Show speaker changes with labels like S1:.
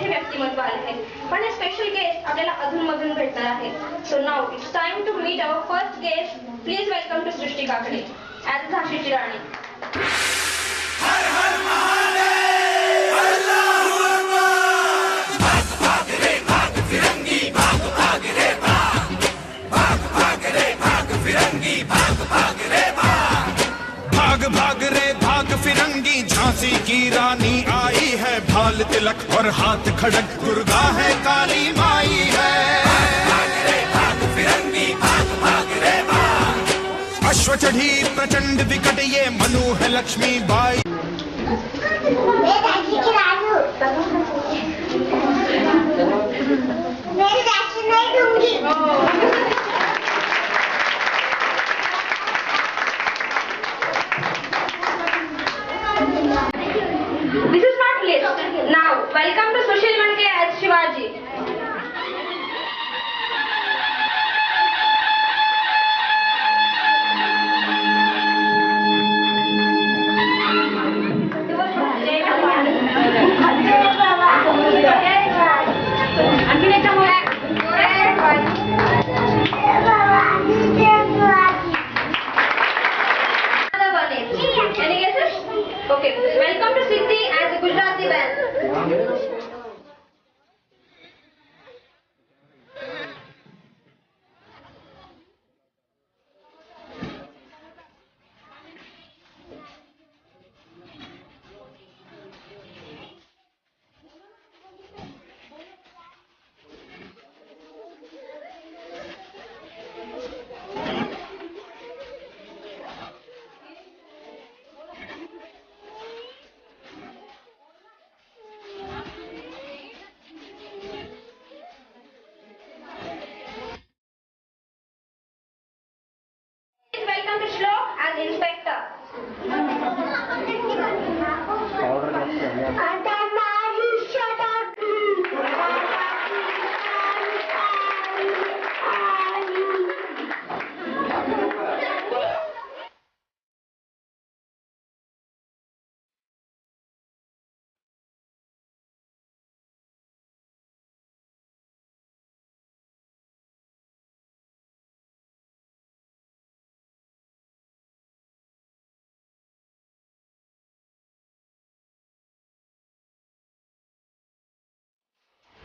S1: मोठे व्यक्तिमत्व आले आहेत. पण हे स्पेशल गेस्ट आपल्याला अधूनमधून भेटणार आहेत. So now it's time to meet our first guest. Please welcome to Srushti Kakade as झाशीची राणी.
S2: हर हर महादेव, अल्लाहू अकबर. भाग भाग रे भाग फिरंगी, भाग भाग रे भाग. भाग भाग रे भाग फिरंगी, भाग भाग रे भाग. भाग भाग रे भाग फिरंगी, झांसी की रानी आई है. भाल तिलक और हाथ खड़क, दुर्गा है काली माई है. भाग रे भाग फिरंगी, भाग भाग रे भाग. अश्व चढ़ी प्रचंड विकट, ये मनु है लक्ष्मी बाई.
S3: मेरी राशि नहीं दूंगी.
S1: This is not list. Now welcome to Sushil Manke as Shivaji. Any guesses? Okay. Welcome to Siddhi as a Gujarati band.